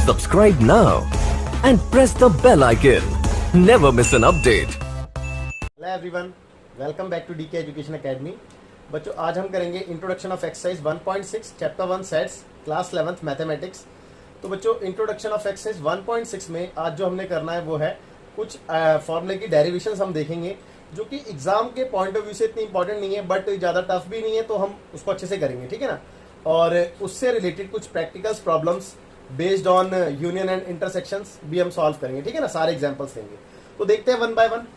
Subscribe now and press the bell icon. Never miss an update. Hello everyone, welcome back to DK education academy. बच्चों, आज हम करेंगे introduction of exercise 1.6 chapter 1 sets class 11th mathematics. तो बच्चों, introduction of exercise 1.6 में आज जो हमने करना है वो है कुछ फॉर्मूले की डेरिवेशंस हम देखेंगे, जो कि एग्जाम के पॉइंट ऑफ व्यू से इतनी इंपॉर्टेंट नहीं है बट ज़्यादा टफ भी नहीं है, तो हम उसको अच्छे से करेंगे, ठीक है ना। और उससे रिलेटेड कुछ practicals problems based on union and intersections भी हम सॉल्व करेंगे, ठीक है ना। सारे एग्जाम्पल्स देंगे, तो देखते हैं वन बाय वन।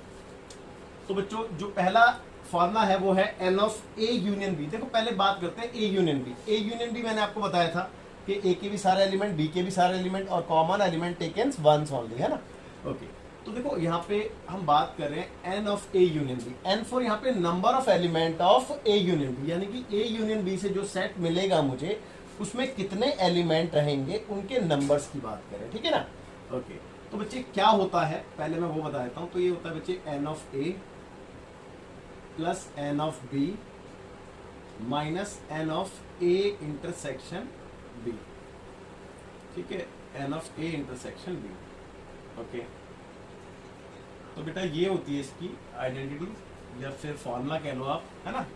तो बच्चों, जो पहला फॉर्मूला है वो है N of A union B. देखो, पहले बात करते हैं A union B. A union B मैंने आपको बताया था कि ए के भी सारे एलिमेंट, बी के भी सारे एलिमेंट और common element taken once only, है ना। ओके, तो देखो यहाँ पे हम बात कर रहे हैं N of A union B. N for यहाँ पे number of element of A union B, यानी कि ए यूनियन बी से जो सेट मिलेगा मुझे, उसमें कितने एलिमेंट रहेंगे उनके नंबर्स की बात करें, ठीक है ना। ओके, तो बच्चे क्या होता है पहले मैं वो बता देता हूँ। तो ये होता है बच्चे N of A plus N of B minus N of A intersection B, ठीक है। N of A intersection B, okay. तो बेटा ये होती है इसकी आइडेंटिटी या फिर फॉर्मूला कह लो आप, है ना।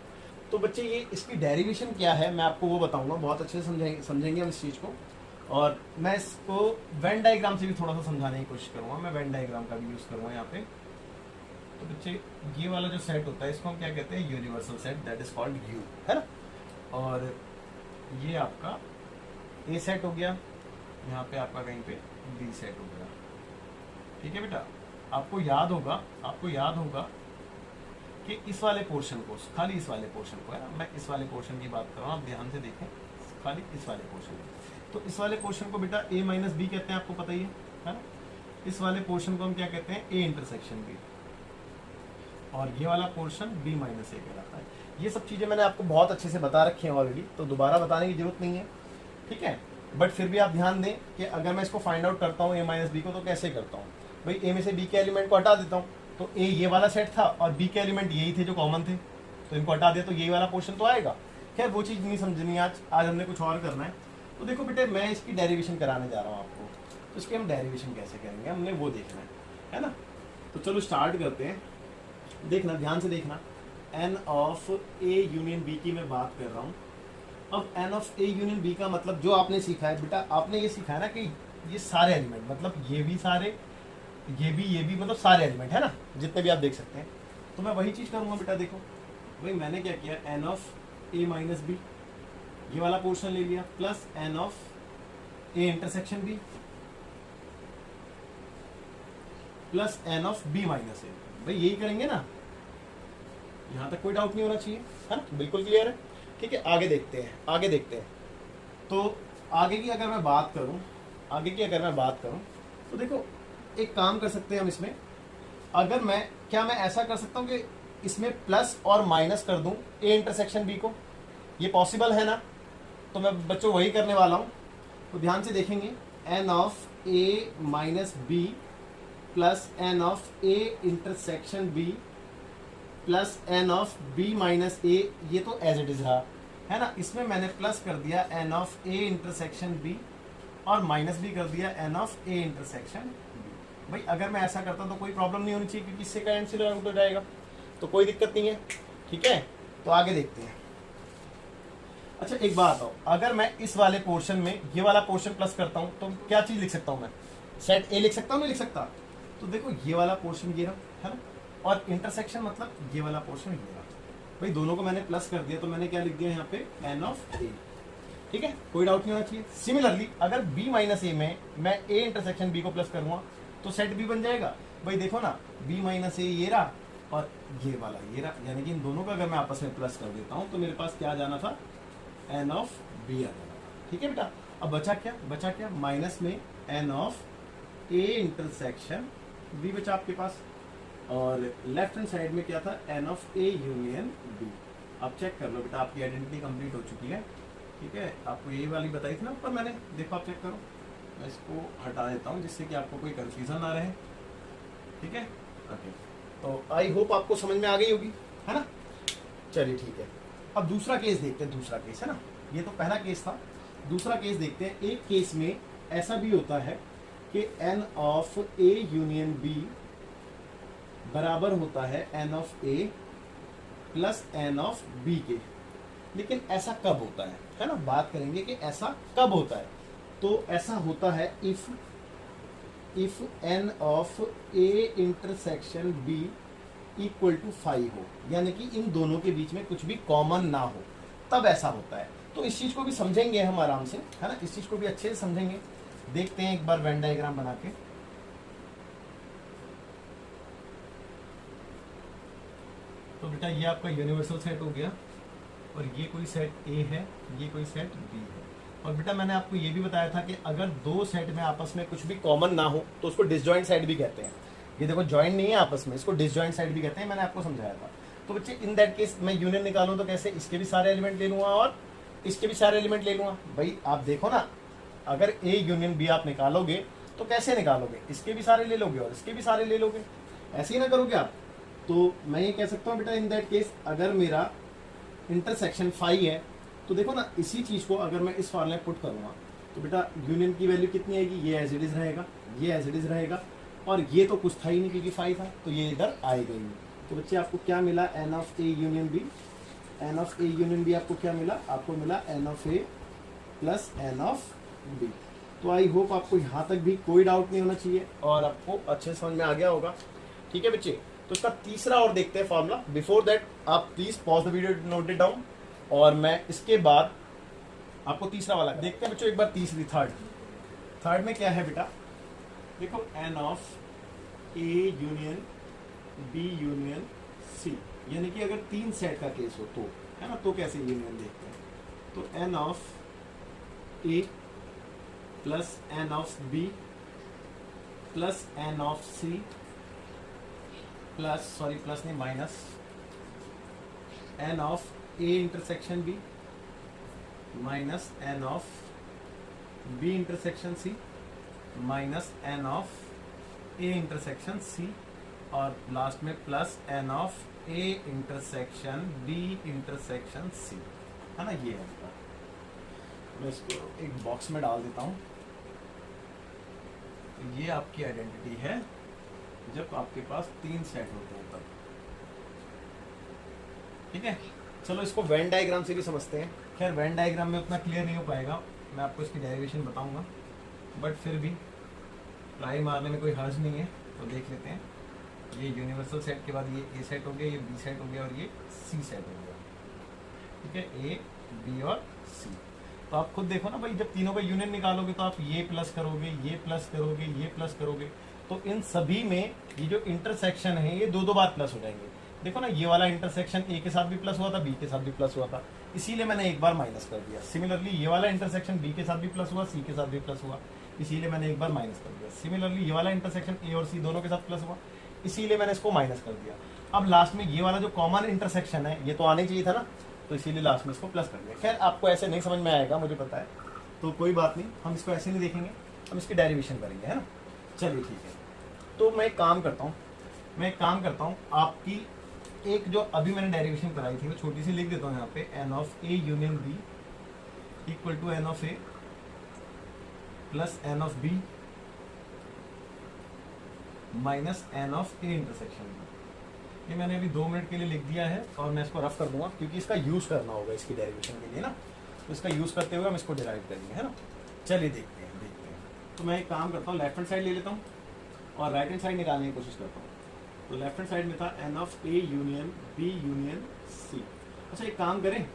तो बच्चे, ये इसकी डेरिवेशन क्या है मैं आपको वो बताऊंगा, बहुत अच्छे से समझेंगे हम इस चीज को। और मैं इसको वेन डायग्राम से भी थोड़ा सा समझाने की कोशिश करूंगा। मैं वेन डायग्राम का भी यूज करूंगा यहाँ पे। तो बच्चे, ये वाला जो सेट होता है इसको हम क्या कहते हैं, universal set, that is called you, है ना। और ये आपका ए सेट हो गया, यहाँ पे आपका कहीं पे बी सेट हो गया, ठीक है बेटा। आपको याद होगा कि इस वाले पोर्शन को, खाली इस वाले पोर्शन को, है ना, मैं इस वाले पोर्शन की बात कर रहा हूँ, आप ध्यान से देखें, खाली इस वाले पोर्शन को। तो इस वाले पोर्शन को बेटा ए माइनस बी कहते हैं, आपको पता ही है ना। इस वाले पोर्शन को हम क्या कहते हैं, ए इंटरसेक्शन बी। और ये वाला पोर्शन बी माइनस ए कहलाता है। ये सब चीजें मैंने आपको बहुत अच्छे से बता रखी हैं ऑलरेडी, तो दोबारा बताने की जरूरत नहीं है, ठीक है। बट फिर भी आप ध्यान दें कि अगर मैं इसको फाइंड आउट करता हूँ ए माइनस बी को, तो कैसे करता हूँ भाई। ए में से बी के एलिमेंट को हटा देता हूँ, तो ए ये वाला सेट था और बी के एलिमेंट यही थे जो कॉमन थे, तो इनको हटा दिया तो यही वाला पोर्शन तो आएगा। खैर, वो चीज़ नहीं समझनी आज हमने कुछ और करना है। तो देखो बेटे, मैं इसकी डेरिवेशन कराने जा रहा हूँ आपको, तो इसकी हम डेरिवेशन कैसे करेंगे हमने वो देखना है ना। तो चलो स्टार्ट करते हैं। देखना, ध्यान से देखना, N of A union B की मैं बात कर रहा हूँ। अब N of A union B का मतलब जो आपने सीखा है बेटा, आपने ये सीखा है ना कि ये सारे एलिमेंट, मतलब ये भी सारे, ये भी मतलब सारे एलिमेंट, है ना, जितने भी आप देख सकते हैं। तो मैं वही चीज करूंगा बेटा। देखो भाई, मैंने क्या किया, n of A minus B, ये वाला पोर्शन ले लिया, plus N of A intersection B plus N of B minus A. भाई यही करेंगे ना, यहां तक कोई डाउट नहीं होना चाहिए, है ना, बिल्कुल क्लियर है, ठीक है। आगे देखते हैं। तो आगे की अगर मैं बात करूं तो देखो, एक काम कर सकते हैं हम इसमें। अगर मैं ऐसा कर सकता हूं कि इसमें प्लस और माइनस कर दूं ए इंटरसेक्शन बी को, ये पॉसिबल है ना। तो मैं बच्चों वही करने वाला हूं। तो ध्यान से देखेंगे, n of A minus B plus N of A intersection B plus N of B minus A, ये तो एज इट इज रहा, है ना। इसमें मैंने प्लस कर दिया N of A intersection B और माइनस भी कर दिया N of A intersection B. भाई अगर मैं ऐसा करता तो कोई प्रॉब्लम नहीं होनी चाहिए, क्योंकि इससे का एंसिलर आउट हो जाएगा, तो कोई दिक्कत नहीं है, ठीक है। तो आगे देखते हैं। अच्छा, एक बात बताओ, अगर मैं इस वाले पोर्शन में ये वाला पोर्शन प्लस करता हूं तो क्या चीज लिख सकता हूं मैं, सेट ए लिख सकता हूं, नहीं लिख सकता। तो देखो, ये वाला पोर्शन ये रहा, है ना, और इंटरसेक्शन मतलब ये वाला पोर्शन ये रहा। भाई दोनों को मैंने प्लस कर दिया, तो मैंने क्या लिख दिया यहाँ पे, एन ऑफ ए, ठीक है, कोई डाउट नहीं होना चाहिए। सिमिलरली अगर बी माइनस ए में मैं ए इंटरसेक्शन बी को प्लस करूंगा तो सेट बी बन जाएगा। भाई देखो ना, बी माइनस ए ये रहा और ये वाला ये रहा, यानी कि इन दोनों का अगर मैं आपस में प्लस कर देता हूं तो मेरे पास क्या आ जाना था, एन ऑफ बी आ जाना था, ठीक है बेटा। अब बचा क्या, माइनस में N of A intersection B बचा आपके पास, और लेफ्ट हैंड साइड में क्या था, N of A union B. अब चेक कर लो बेटा, आपकी आइडेंटिटी कंप्लीट हो चुकी है, ठीक है। आपको ये वाली बताई थी ना ऊपर मैंने, देखो आप चेक करो। मैं इसको हटा देता हूँ जिससे कि आपको कोई कंफ्यूजन ना रहे, ठीक है। ओके, तो आई होप आपको समझ में आ गई होगी, है ना। चलिए ठीक है, अब दूसरा केस देखते हैं। दूसरा केस है ना, ये तो पहला केस था, दूसरा केस देखते हैं। एक केस में ऐसा भी होता है कि n of a union b बराबर होता है n of a plus n of b के। लेकिन ऐसा कब होता है ना, बात करेंगे कि ऐसा कब होता है। तो ऐसा होता है if n of a intersection b equal to 5 हो, यानी कि इन दोनों के बीच में कुछ भी कॉमन ना हो, तब ऐसा होता है। तो इस चीज को भी समझेंगे हम आराम से, है ना, इस चीज को भी अच्छे से समझेंगे। देखते हैं एक बार वेन डायग्राम बना के। तो बेटा ये आपका यूनिवर्सल सेट हो गया, और ये कोई सेट A है, ये कोई सेट B है। और बेटा मैंने आपको ये भी बताया था कि अगर दो सेट में आपस में कुछ भी कॉमन ना हो तो उसको डिसजॉइंट सेट भी कहते हैं। ये देखो जॉइंट नहीं है आपस में, इसको डिसजॉइंट सेट भी कहते हैं, मैंने आपको समझाया था। तो बच्चे इन दैट केस मैं यूनियन निकालूं तो कैसे, इसके भी सारे एलिमेंट ले लूंगा और इसके भी सारे एलिमेंट ले लूंगा। भाई आप देखो ना, अगर A यूनियन B आप निकालोगे तो कैसे निकालोगे, इसके भी सारे ले लोगे और इसके भी सारे ले लोगे, ऐसे ही ना करोगे आप। तो मैं ये कह सकता हूँ बेटा इन दैट केस अगर मेरा इंटरसेक्शन 5 है तो देखो ना, इसी चीज को अगर मैं इस फॉर्मूले में पुट करूंगा तो बेटा यूनियन की वैल्यू कितनी आएगी, ये एज इट इज रहेगा, ये एज इट इज रहेगा, और ये तो कुछ था ही नहीं क्योंकि 5 था, तो ये इधर आएगा ही नहीं। तो बच्चे आपको क्या मिला, n of a union b, n of a union b आपको क्या मिला, आपको मिला n of a plus n of b। तो आई होप आपको यहाँ तक भी कोई डाउट नहीं होना चाहिए और आपको अच्छे समझ में आ गया होगा। ठीक है बच्चे, तो इसका तीसरा और देखते हैं फॉर्मूला। बिफोर दैट आप please pause the video, note it down, और मैं इसके बाद आपको तीसरा वाला देखते हैं बच्चों एक बार। थर्ड में क्या है बेटा, देखो n of a union b union c, यानी कि अगर 3 सेट का केस हो तो, है ना, तो कैसे यूनियन देखते हैं। तो n of a plus n of b plus n of c plus, sorry plus नहीं minus, n of a intersection b minus n of b intersection c minus n of a intersection c, और last में plus n of a intersection b intersection c, है ना, ये है। मैं इसको एक बॉक्स में डाल देता हूँ। ये आपकी आइडेंटिटी है जब आपके पास 3 सेट होते हैं तब। ठीक है, चलो इसको वेन डायग्राम से भी समझते हैं। खैर वेन डायग्राम में उतना क्लियर नहीं हो पाएगा, मैं आपको इसकी डेरिवेशन बताऊंगा, बट फिर भी ट्राई मारने में कोई हर्ज नहीं है, तो देख लेते हैं। ये यूनिवर्सल सेट के बाद ये A सेट हो गया, ये B सेट हो गया और ये C सेट हो गया। ठीक है, A, B और C। तो आप खुद देखो ना भाई, जब तीनों का यूनियन निकालोगे तो आप ये प्लस करोगे, ये प्लस करोगे, ये प्लस करोगे, तो इन सभी में ये जो इंटरसेक्शन है ये 2-2 बार प्लस हो जाएंगे। देखो ना, ये वाला इंटरसेक्शन A के साथ भी प्लस हुआ था, B के साथ भी प्लस हुआ था, इसीलिए मैंने एक बार माइनस कर दिया। सिमिलरली ये वाला इंटरसेक्शन B के साथ भी प्लस हुआ, C के साथ भी प्लस हुआ, इसीलिए मैंने एक बार माइनस कर दिया। सिमिलरली ये वाला इंटरसेक्शन A और C दोनों के साथ प्लस हुआ, इसीलिए मैंने इसको माइनस कर दिया। अब लास्ट में ये वाला जो कॉमन इंटरसेक्शन है ये तो आने चाहिए था ना, तो इसीलिए लास्ट में इसको प्लस कर दिया। खैर आपको ऐसे नहीं समझ में आएगा, मुझे पता है, तो कोई बात नहीं, हम इसको ऐसे नहीं देखेंगे, हम इसकी डेरिवेशन करेंगे, है ना। चलिए ठीक है, तो मैं एक काम करता हूँ, आपकी एक जो अभी मैंने डेरिवेशन कराई थी वो छोटी सी लिख देता हूँ यहाँ पे, n of a union b equal to n of a plus n of b minus n of a intersection b। ये मैंने अभी 2 मिनट के लिए लिख दिया है और मैं इसको रफ कर दूंगा क्योंकि इसका यूज करना होगा इसकी डेरिवेशन के लिए ना, तो इसका यूज करते हुए हम इसको डिराइव करेंगे, है ना। चलिए देखते हैं। तो मैं एक काम करता हूँ, लेफ्ट हैंड साइड ले लेता हूँ और राइट हैंड साइड निकालने की कोशिश करता हूँ। तो लेफ्ट हैंड साइड में था n of a union b union c। अच्छा एक काम करें,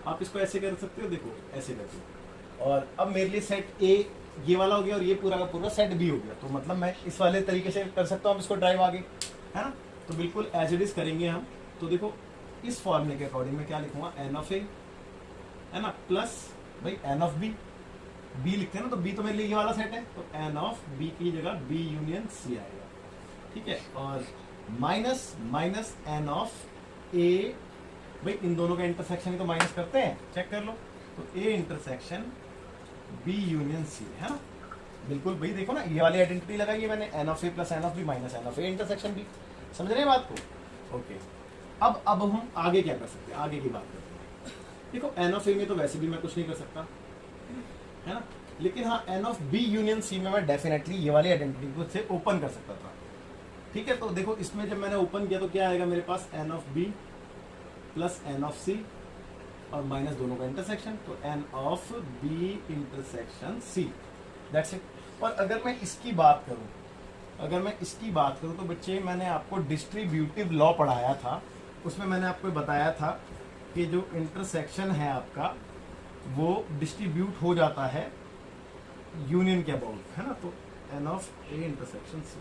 आप इसको ऐसे कर सकते हो, देखो ऐसे करके, और अब मेरे लिए सेट A ये वाला हो गया और ये पूरा का पूरा सेट B हो गया। तो मतलब मैं इस वाले तरीके से कर सकता हूँ इसको ड्राइव आगे, है ना। तो बिल्कुल एज इट इज करेंगे हम। तो देखो इस फॉर्मूले के अकॉर्डिंग मैं क्या लिखूंगा, n ऑफ a, है ना, प्लस भाई n ऑफ b, b लिखते हैं ना, तो b तो मेरे लिए ये वाला सेट है, तो n ऑफ b की जगह b यूनियन c आएगा। ठीक है, और minus minus n of a, भाई इन दोनों का इंटरसेक्शन तो माइनस करते हैं, चेक कर लो, तो a intersection b union c, है ना। बिल्कुल भाई देखो ना, ये वाली आइडेंटिटी लगाई है मैंने, n of a plus n of b minus n of a intersection b। समझ रहे हैं बात को? ओके, अब हम आगे क्या कर सकते हैं, आगे की बात करते हैं। देखो n ऑफ a में तो वैसे भी मैं कुछ नहीं कर सकता, है ना, लेकिन हाँ N of B union C में मैं डेफिनेटली ये वाली आइडेंटिटी को से ओपन कर सकता था। ठीक है, तो देखो इसमें जब मैंने ओपन किया तो क्या आएगा मेरे पास, n of B plus N of C और माइनस दोनों का इंटरसेक्शन, तो N of B intersection C, that's it. और अगर मैं इसकी बात करूं तो बच्चे मैंने आपको डिस्ट्रीब्यूटिव लॉ पढ़ाया था, उसमें मैंने आपको बताया था कि जो इंटरसेक्शन है आपका वो डिस्ट्रीब्यूट हो जाता है यूनियन के अबाउट, है ना। तो N of A intersection C,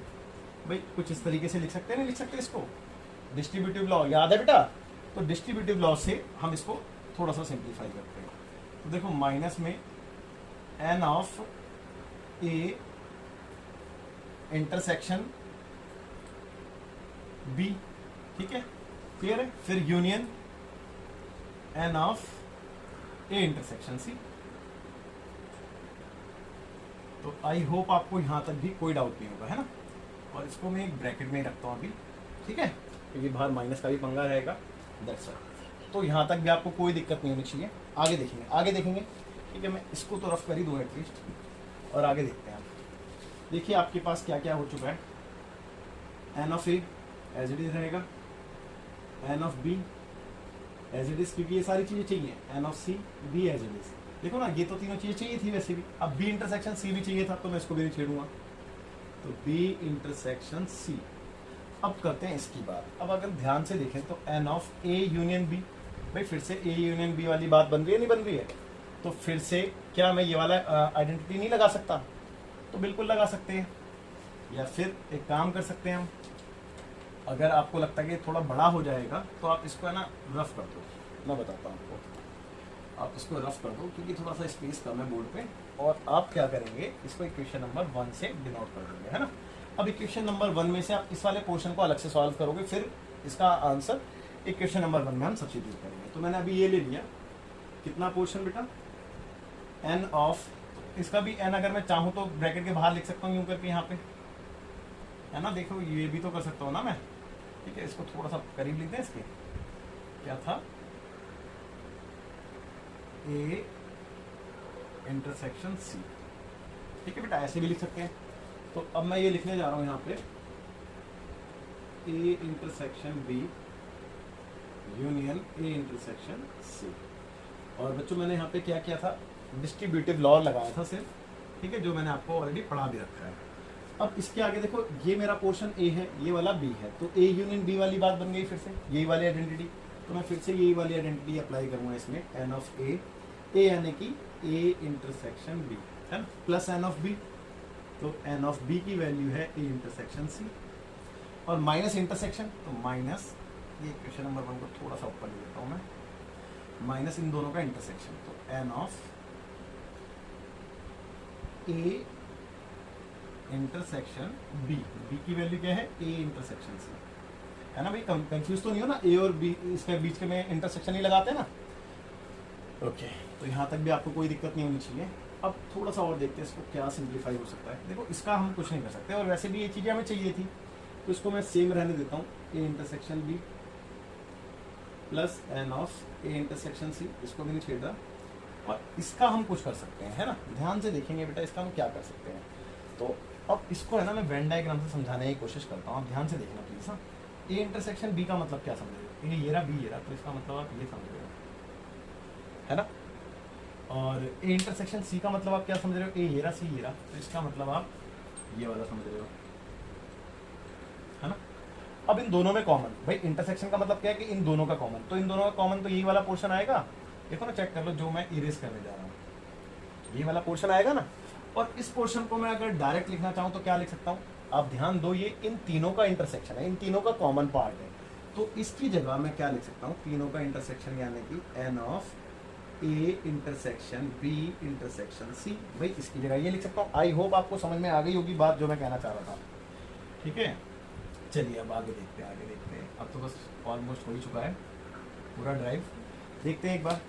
भाई कुछ इस तरीके से लिख सकते हैं, नहीं लिख सकते इसको, डिस्ट्रीब्यूटिव लॉ याद है बेटा। तो डिस्ट्रीब्यूटिव लॉ से हम इसको थोड़ा सा सिंप्लीफाई करते हैं। तो देखो माइनस में N of A intersection B, ठीक है, क्लियर है। फिर union N of A intersection C. तो आई होप आपको यहां तक भी कोई डाउट नहीं होगा, है ना। और इसको मैं एक ब्रैकेट में ही रखता हूं अभी, ठीक है, क्योंकि बाहर माइनस का भी पंगा रहेगा, दैट्स ऑल। तो यहां तक भी आपको कोई दिक्कत नहीं होनी चाहिए। आगे देखेंगे, ठीक है। मैं इसको तो रफ कर ही दूं एटलीस्ट, और आगे देखते हैं। देखिए आपके पास क्या क्या हो चुका है, N of A as it is रहेगा, n of B as it is, क्योंकि ये सारी चीजें चाहिए, n of C B as it is. देखो ना, ये तो तीनों चीजें चाहिए थी वैसे भी, अब बी इंटरसेक्शन सी भी चाहिए था, तो मैं इसको भी नहीं छेड़ूंगा। तो बी इंटरसेक्शन सी। अब करते हैं इसकी बात। अब अगर ध्यान से देखें तो N of A union B, भाई फिर से ए यूनियन बी वाली बात बन रही है, नहीं बन रही है। तो फिर से क्या मैं ये वाला आइडेंटिटी नहीं लगा सकता? तो बिल्कुल लगा सकते हैं। या फिर एक काम कर सकते हैं हम, अगर आपको लगता है कि थोड़ा बड़ा हो जाएगा तो आप इसको है ना रफ कर दो। मैं बताता हूँ आपको, आप इसको रफ कर दो क्योंकि थोड़ा सा स्पेस कम है बोर्ड पे। और आप क्या करेंगे, इसको इक्वेशन नंबर 1 से डिनोट कर देंगे, है ना। अब इक्वेशन नंबर 1 में से आप इस वाले पोर्शन को अलग से सॉल्व करोगे, फिर इसका आंसर इक्वेशन नंबर 1 में हम सब्स्टिट्यूट करेंगे। तो मैंने अभी ये ले लिया, कितना पोर्शन बेटा, एन ऑफ, इसका भी एन अगर मैं चाहूँ तो ब्रैकेट के बाहर लिख सकता हूँ यूं करके यहाँ पे, है ना। देखो ये भी तो कर सकता हूँ ना मैं, ठीक है। इसको थोड़ा सा करीब लिखते हैं, इसके क्या था, ए इंटरसेक्शन सी, ठीक है बेटा, ऐसे भी लिख सकते हैं। तो अब मैं ये लिखने जा रहा हूँ यहाँ पे, A intersection B union A intersection C. और बच्चों मैंने यहाँ पे क्या किया था, डिस्ट्रीब्यूटिव लॉ लगाया था सिर्फ, ठीक है, जो मैंने आपको ऑलरेडी पढ़ा भी रखा है। अब इसके आगे देखो, ये मेरा पोर्शन ए है, ये वाला बी है, तो ए यूनियन बी वाली बात बन गई फिर से, यही वाली आइडेंटिटी। तो मैं फिर से यही वाली आइडेंटिटी अप्लाई करूंगा इसमें, एन ऑफ ए यानी कि ए इंटरसेक्शन बी, है ना, प्लस एन ऑफ बी। तो एन ऑफ बी की वैल्यू है ए इंटरसेक्शन सी, और माइनस इंटरसेक्शन, तो माइनस, ये इक्वेशन नंबर 1 को थोड़ा सा ऊपर ले लेता हूँ मैं, माइनस इन दोनों का इंटरसेक्शन, तो N of A intersection B, B की वैल्यू क्या है, ए इंटरसेक्शन सी, है ना भाई। कंफ्यूज तो नहीं हो ना, ए और बी इसके बीच के में इंटरसेक्शन ही लगाते ना। ओके, तो यहाँ तक भी आपको कोई दिक्कत नहीं होनी चाहिए। अब थोड़ा सा और देखते हैं इसको क्या सिंप्लीफाई हो सकता है। देखो इसका हम कुछ नहीं कर सकते, और वैसे भी ये चीज़ें हमें चाहिए थी, तो इसको मैं सेम रहने देता हूँ, A intersection B plus N of A intersection C, इसको भी नहीं छेड़ रहा। और इसका हम कुछ कर सकते हैं, है ना, ध्यान से देखेंगे बेटा, इसका हम क्या कर सकते हैं। तो अब इसको है ना मैं वेन डायग्राम से समझाने की कोशिश करता हूँ, आप ध्यान से देखना प्लीज। हाँ, ए इंटरसेक्शन बी का मतलब क्या समझ रहे हो, ये रहा बी ये रहा, तो इसका मतलब आप ये समझ रहे हो, है ना। और ए इंटरसेक्शन सी का मतलब आप क्या समझ रहे हो, ए ये रहा सी ये रहा, तो इसका मतलब आप ये वाला समझ रहे हो, है ना। अब इन दोनों में कॉमन, भाई इंटरसेक्शन का मतलब क्या है कि इन दोनों का कॉमन, तो इन दोनों का कॉमन तो यही वाला पोर्शन आएगा। देखो ना, चेक कर लो, जो मैं इरेज करने जा रहा हूँ, ये वाला पोर्शन आएगा ना। और इस पोर्शन को मैं अगर डायरेक्ट लिखना चाहूँ तो क्या लिख सकता हूँ, आप ध्यान दो, ये इन तीनों का इंटरसेक्शन है, इन तीनों का कॉमन पार्ट है। तो इसकी जगह मैं क्या लिख सकता हूँ, तीनों का इंटरसेक्शन यानी कि N of A intersection B intersection C, भाई इसकी जगह ये लिख सकता हूँ। आई होप आपको समझ में आ गई होगी बात जो मैं कहना चाह रहा था, ठीक है। चलिए अब आगे देखते हैं, अब तो बस ऑलमोस्ट हो ही चुका है पूरा ड्राइव। देखते हैं एक बार,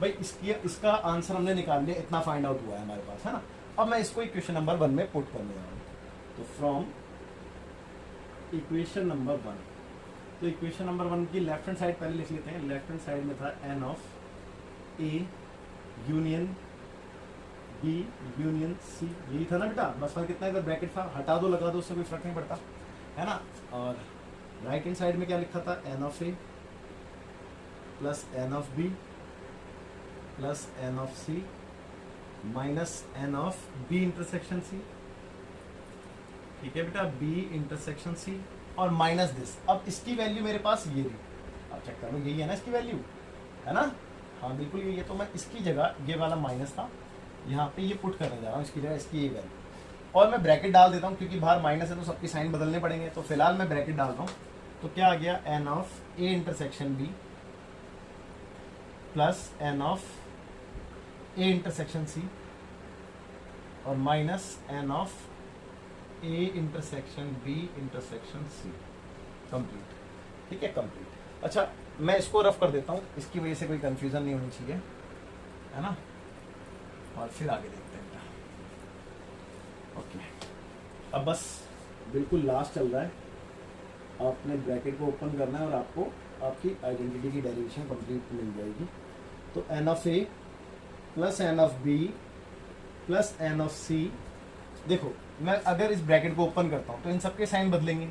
भाई इसका आंसर हमने निकाल लिया, इतना फाइंड आउट हुआ है हमारे पास, है ना। अब मैं इसको इक्वेशन नंबर 1 में पुट करने जा रहा हूँ। तो फ्रॉम इक्वेशन नंबर 1, तो इक्वेशन नंबर 1 की लेफ्ट हैंड साइड पहले लिख लेते हैं। लेफ्ट हैंड साइड में था N of A union B union C, यही था ना बेटा, बस फर्क कितना इधर ब्रैकेट था, हटा दो लगा दो उससे कोई फर्क नहीं पड़ता है ना। और राइट हैंड साइड में क्या लिखा था, N of A plus N of B plus N of C minus N of B intersection C. ठीक है बेटा, बी इंटरसेक्शन सी और माइनस दिस। अब इसकी वैल्यू मेरे पास ये रही, अब चेक कर लो, यही है ना इसकी वैल्यू, है ना, हाँ बिल्कुल यही है। तो मैं इसकी जगह ये वाला माइनस था, यहाँ पे ये पुट करने जा रहा हूँ, इसकी जगह इसकी ये वैल्यू, और मैं ब्रैकेट डाल देता हूँ क्योंकि बाहर माइनस है तो सबकी साइन बदलने पड़ेंगे। तो फिलहाल मैं ब्रैकेट डाल रहा हूँ, तो क्या आ गया, n of A intersection B plus N of A intersection C और minus N of A intersection B intersection C. Complete, ठीक है, कंप्लीट। अच्छा मैं इसको रफ कर देता हूँ, इसकी वजह से कोई कंफ्यूजन नहीं होनी चाहिए, है ना, और फिर आगे देखते हैं। ओके, अब बस बिल्कुल लास्ट चल रहा है, आपने ब्रैकेट को ओपन करना है और आपको आपकी आइडेंटिटी की डेरिवेशन कंप्लीट मिल जाएगी। तो N of A plus N of B plus N of C. देखो मैं अगर इस ब्रैकेट को ओपन करता हूँ तो इन सबके साइन बदलेंगे,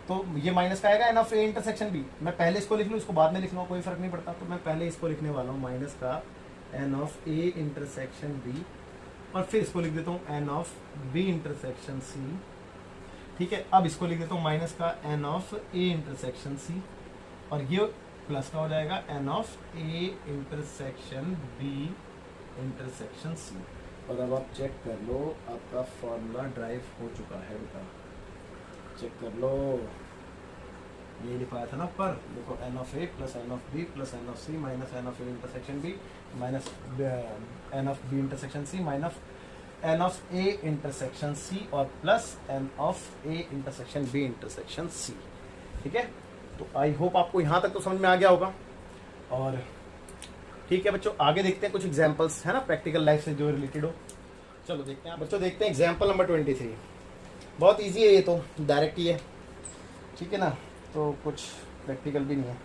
तो ये माइनस का आएगा N of A intersection B. मैं पहले इसको लिख लूँ, इसको बाद में लिख लूँ, कोई फर्क नहीं पड़ता। तो मैं पहले इसको लिखने वाला हूँ माइनस का N of A intersection B, और फिर इसको लिख देता हूँ N of B intersection C. ठीक है, अब इसको लिख देता हूँ माइनस का N of A intersection C, और ये प्लस का हो जाएगा N of A intersection B intersection C. और अब आप चेक कर लो, आपका फॉर्मूला ड्राइव हो चुका है बेटा, चेक कर लो, ये लिखवाया था ना ऊपर, देखो n of A plus N of B plus N of C minus N of A intersection B minus N of B intersection C minus N of A intersection C और plus N of A intersection B intersection C. ठीक है, तो I hope आपको यहाँ तक तो समझ में आ गया होगा। और ठीक है बच्चों, आगे देखते हैं कुछ एग्जांपल्स, है ना, प्रैक्टिकल लाइफ से जो रिलेटेड हो। चलो देखते हैं बच्चों, देखते हैं एग्जांपल नंबर 23। बहुत इजी है ये, तो डायरेक्ट ही है, ठीक है ना, तो कुछ प्रैक्टिकल भी नहीं है।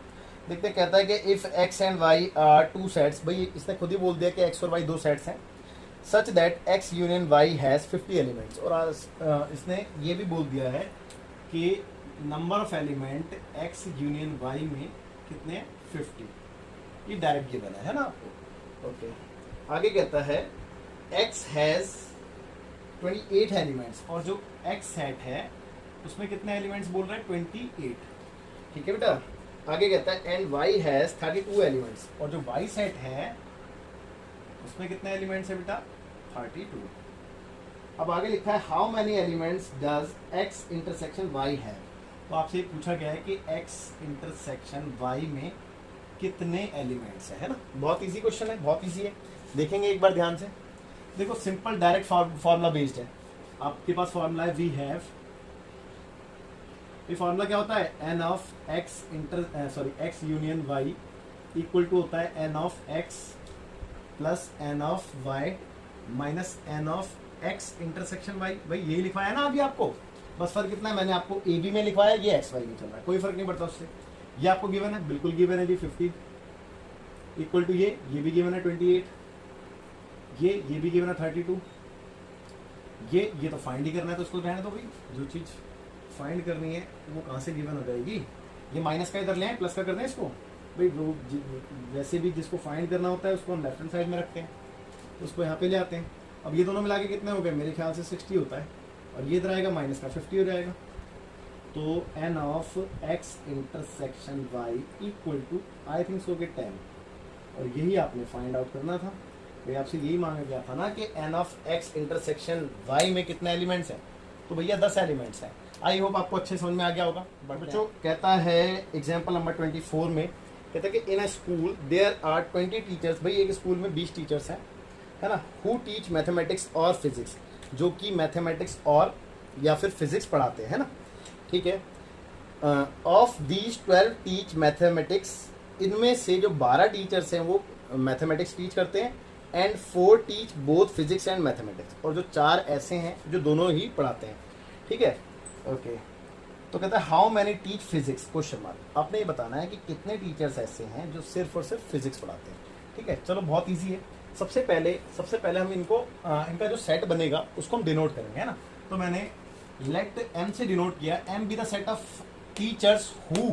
देखते हैं, कहता है कि if X and Y are two sets, भाई इसने खुद ही बोल दिया कि एक्स और वाई दो सेट्स हैं, such that X union Y has 50 elements. और इसने ये भी बोल दिया है कि number of element X union Y में कितने, 50। ये डायरेक्ट गिवन है ना आपको। ओके, आगे कहता है x हैज 28 एलिमेंट्स, और जो x सेट है उसमें कितने एलिमेंट्स बोल रहा है, 28। ठीक है बेटा, आगे कहता है एंड y हैज 32 एलिमेंट्स, और जो y सेट है उसमें कितने एलिमेंट्स है बेटा, 32। अब आगे लिखा है how many elements does x intersection y है। तो आपसे पूछा गया है कि x इंटरसेक्शन y में कितने एलिमेंट्स है ना। बहुत इजी क्वेश्चन है, बहुत इजी है, देखेंगे एक बार ध्यान से। देखो सिंपल डायरेक्ट फार्मूला बेस्ड है, आपके पास फार्मूला है वी हैव, ये फार्मूला क्या होता है, N of X X union Y equal to होता है N of X plus N of Y minus N of X intersection Y. भाई यही लिखवाया है ना अभी आपको, बस फर्क कितना है, मैंने आपको ए बी में लिखवाया, ये एक्स वाई में चल रहा है, कोई फर्क नहीं पड़ता उससे। ये आपको गिवन है, बिल्कुल गिवन है जी, 50 इक्वल टू ये भी गिवन है 28, ये भी गिवन है 32। ये तो फाइंड ही करना है, तो उसको रहने दो भाई, जो चीज़ फाइंड करनी है वो कहाँ से गिवन हो जाएगी। ये माइनस का इधर ले आए, प्लस का करना है इसको, भाई वो वैसे भी जिसको फाइंड करना होता है उसको हम लेफ्ट हैंड साइड में रखते हैं, तो उसको यहाँ पे ले आते हैं। अब ये दोनों मिला के कितने हो गए, मेरे ख्याल से 60 होता है, और ये इधर आएगा माइनस का 50 हो जाएगा। तो N of X intersection Y equal to I think so के 10, और यही आपने फाइंड आउट करना था। भाई आपसे यही मांगा गया था ना कि N of X intersection Y में कितने एलिमेंट्स हैं, तो भैया 10 एलिमेंट्स हैं। आई होप आपको अच्छे समझ में आ गया होगा। बच्चों कहता है एग्जाम्पल नंबर 24 में, कहता है कि in a school there are 20 teachers. भाई एक स्कूल में 20 टीचर्स हैं, है ना, हु टीच मैथमेटिक्स और फिजिक्स, जो कि मैथमेटिक्स और या फिर फिजिक्स पढ़ाते हैं ना, ठीक है। ऑफ दीज 12 टीच मैथमेटिक्स, इनमें से जो 12 टीचर्स हैं वो मैथमेटिक्स टीच करते हैं, and 4 teach both physics and mathematics, और जो 4 ऐसे हैं जो दोनों ही पढ़ाते हैं, ठीक है। ओके, तो कहता है how many teach physics, question mark. आपने ये बताना है कि कितने टीचर्स ऐसे हैं जो सिर्फ और सिर्फ फिजिक्स पढ़ाते हैं, ठीक है। चलो बहुत ईजी है, सबसे पहले हम इनका जो सेट बनेगा उसको हम डिनोट करेंगे, है ना। तो मैंने लेट एम से डिनोट किया, M be the set of teachers who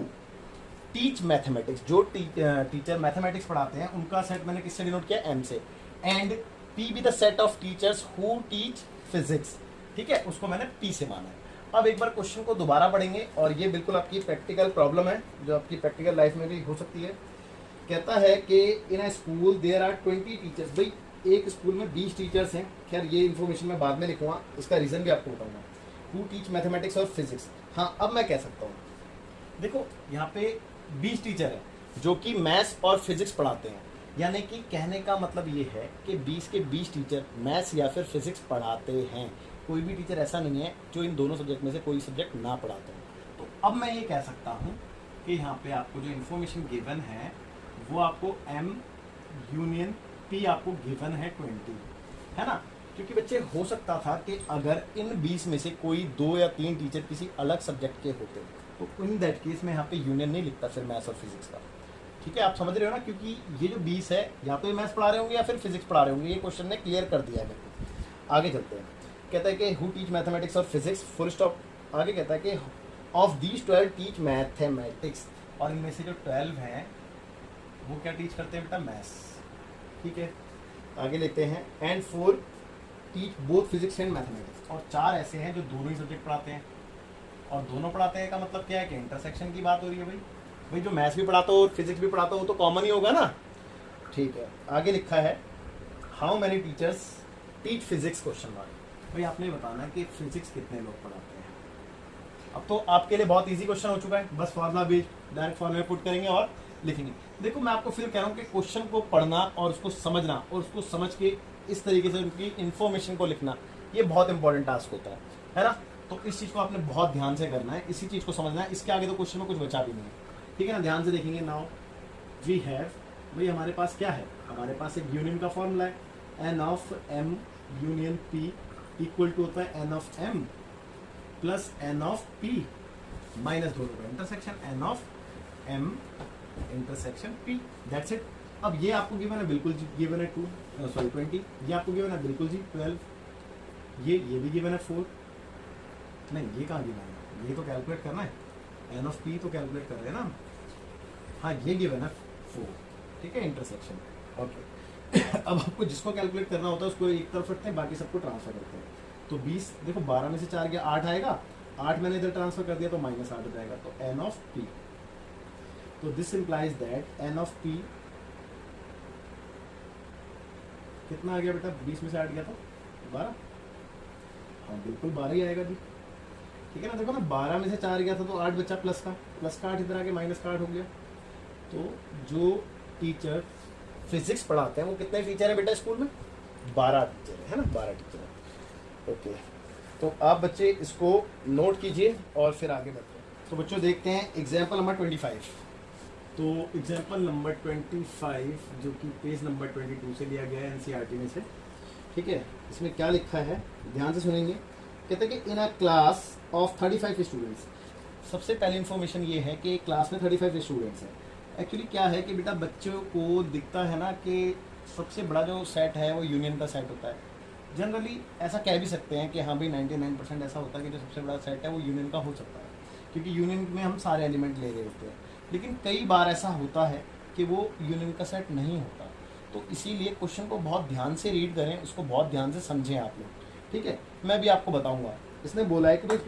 teach mathematics, जो टीचर मैथमेटिक्स पढ़ाते हैं उनका सेट मैंने किससे डिनोट किया, एम से। And P B the set of teachers who teach physics, ठीक है, उसको मैंने पी से माना है। अब एक बार क्वेश्चन को दोबारा पढ़ेंगे, और ये बिल्कुल आपकी प्रैक्टिकल प्रॉब्लम है जो आपकी प्रैक्टिकल लाइफ में भी हो सकती है। कहता है कि in a school there are 20 teachers. भाई एक स्कूल में 20 टीचर्स हैं, खैर ये इन्फॉर्मेशन मैं बाद में लिखूंगा, इसका रीज़न भी आपको बताऊंगा। हु टीच मैथमेटिक्स और फिजिक्स, हाँ अब मैं कह सकता हूँ, देखो यहाँ पे 20 टीचर हैं जो कि मैथ्स और फिजिक्स पढ़ाते हैं, यानी कि कहने का मतलब ये है कि 20 के 20 टीचर मैथ्स या फिर फिजिक्स पढ़ाते हैं। कोई भी टीचर ऐसा नहीं है जो इन दोनों सब्जेक्ट में से कोई सब्जेक्ट ना पढ़ाते हैं। तो अब मैं ये कह सकता हूँ कि यहाँ पे आपको जो इन्फॉर्मेशन गिवन है वो आपको एम यूनियन पी आपको गिवन है 20, है ना। क्योंकि बच्चे हो सकता था कि अगर इन 20 में से कोई 2 या 3 टीचर किसी अलग सब्जेक्ट के होते तो इन दैट केस में यहाँ पे यूनियन नहीं लिखता फिर मैथ्स और फिजिक्स का, ठीक है, आप समझ रहे हो ना। क्योंकि ये जो 20 है या तो ये मैथ्स पढ़ा रहे होंगे या फिर फिजिक्स पढ़ा रहे होंगे, ये क्वेश्चन ने क्लियर कर दिया है मेरे को। आगे चलते हैं, कहता है कि हु टीच मैथमेटिक्स और फिजिक्स, फुल स्टॉप। आगे कहता है कि ऑफ दीज 12 टीच मैथमेटिक्स, और इनमें से जो 12 हैं वो क्या टीच करते हैं बेटा, मैथ्स, ठीक है। आगे लेते हैं, and 4 teach both physics and mathematics, और 4 ऐसे हैं जो दोनों ही सब्जेक्ट पढ़ाते हैं। और दोनों पढ़ाते हैं का मतलब क्या है कि इंटरसेक्शन की बात हो रही है। भाई जो मैथ्स भी पढ़ाता हो और फिजिक्स भी पढ़ाता हो वो तो कॉमन ही होगा ना, ठीक है। आगे लिखा है how many teachers teach physics, question mark. भाई आपने बताना कि फिजिक्स कितने लोग पढ़ाते हैं। अब तो आपके लिए बहुत इजी क्वेश्चन हो चुका है, बस फॉर्मूला भी डायरेक्ट फॉर्मूला में पुट करेंगे और लिखेंगे। देखो मैं आपको फिर कह रहा हूँ कि क्वेश्चन को पढ़ना और उसको समझना और उसको समझ के इस तरीके से उनकी इन्फॉर्मेशन को लिखना, ये बहुत इंपॉर्टेंट टास्क होता है ना। तो इस चीज़ को आपने बहुत ध्यान से करना है, इसी चीज़ को समझना है। इसके आगे तो क्वेश्चन में कुछ बचा भी नहीं है, ठीक है ना। ध्यान से देखेंगे। नाउ वी हैव, भाई हमारे पास क्या है, हमारे पास एक यूनियन का फॉर्मूला है, N of M union P equal to होता है N of M plus N of P minus दोनों का intersection, N of M intersection P, that's it. अब ये आपको गिवन है, बिल्कुल गिवन है 20, ये आपको गिवन है बिल्कुल जी 12, ये भी गिवन है 4, नहीं ये कहाँ गिवन है, ये तो कैलकुलेट करना है, एन ऑफ पी तो कैलकुलेट कर रहे हैं ना। हाँ ये गिवन है 4, ठीक है, इंटरसेक्शन, ओके। अब आपको जिसको कैलकुलेट करना होता है उसको एक तरफ रखते हैं, बाकी सबको ट्रांसफर करते हैं। तो 20 देखो 12 में से 4 गया 8 आएगा, 8 मैंने इधर ट्रांसफर कर दिया तो -8 हो जाएगा, तो एन ऑफ पी। तो this implies that N of P कितना आ गया बेटा, 20 में से 8 गया तो 12, हाँ बिल्कुल 12 ही आएगा जी, ठीक है ना। देखो ना 12 में से 4 गया था तो 8 बचा, प्लस का 8 इधर आके -8 हो गया। तो जो टीचर फिजिक्स पढ़ाते हैं वो कितने टीचर है बेटा स्कूल में, 12 टीचर है ना, 12 टीचर है, ओके। तो आप बच्चे इसको नोट कीजिए और फिर आगे बढ़ते हैं। तो बच्चों देखते हैं एग्जाम्पल नंबर 25। तो एग्जाम्पल नंबर 25 जो कि पेज नंबर 22 से लिया गया है एनसीईआरटी में से, ठीक है। इसमें क्या लिखा है ध्यान से सुनेंगे। कहते हैं कि in a class of 35 students, सबसे पहली इन्फॉर्मेशन ये है कि क्लास में 35 स्टूडेंट्स हैं। एक्चुअली क्या है कि बेटा बच्चों को दिखता है ना कि सबसे बड़ा जो सेट है वो यूनियन का सेट होता है। जनरली ऐसा कह भी सकते हैं कि हाँ भाई 99% ऐसा होता है कि जो सबसे बड़ा सेट है वो यूनियन का हो सकता है, क्योंकि यूनियन में हम सारे एलिमेंट ले रहे होते हैं। लेकिन कई बार ऐसा होता है कि वो यूनियन का सेट नहीं होता, तो इसीलिए क्वेश्चन को बहुत ध्यान से रीड करें, उसको बहुत ध्यान से समझें आप लोग, ठीक है। मैं भी आपको बताऊंगा, इसने बोला है कि भाई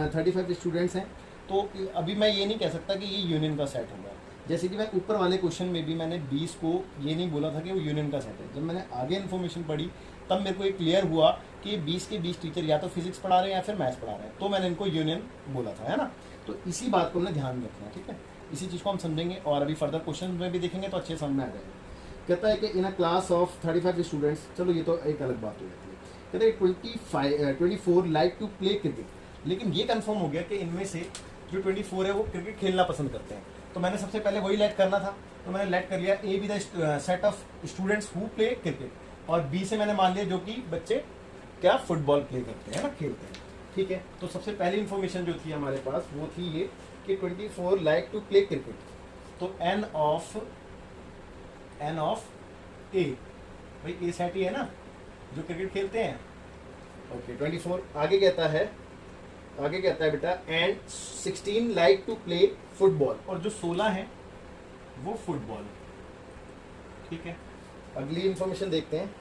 35 स्टूडेंट्स हैं, तो अभी मैं ये नहीं कह सकता कि ये यूनियन का सेट होगा। जैसे कि मैं ऊपर वाले क्वेश्चन में भी मैंने 20 को ये नहीं बोला था कि वो यूनियन का सेट है। जब मैंने आगे इन्फॉर्मेशन पढ़ी तब मेरे को ये क्लियर हुआ कि 20 के 20 टीचर या तो फिजिक्स पढ़ा रहे हैं या फिर मैथ्स पढ़ा रहे हैं, तो मैंने इनको यूनियन बोला था, है ना। तो इसी बात को हमने ध्यान रखना है, ठीक है। इसी चीज़ को हम समझेंगे और अभी फर्दर क्वेश्चन में भी देखेंगे तो अच्छे समझ में आ जाएगा। कहता है कि in a class of 35 students, चलो ये तो एक अलग बात हो जाती है। कहते हैं 24 लाइक टू प्ले क्रिकेट, लेकिन ये कंफर्म हो गया कि इनमें से जो 24 है वो क्रिकेट खेलना पसंद करते हैं। तो मैंने सबसे पहले वही लेट करना था, तो मैंने लेट कर लिया ए be the set of students who play cricket, और बी से मैंने मान लिया जो कि बच्चे क्या फुटबॉल प्ले करते हैं ना, खेलते हैं, ठीक है। तो सबसे पहली इन्फॉर्मेशन जो थी हमारे पास वो थी ये कि 24 लाइक टू प्ले क्रिकेट। तो एन ऑफ ए भाई ए सेट ही है ना जो क्रिकेट खेलते हैं। ओके 24 आगे कहता है बेटा and 16 like to play football, और जो 16 है वो फुटबॉल। ठीक है, अगली इंफॉर्मेशन देखते हैं।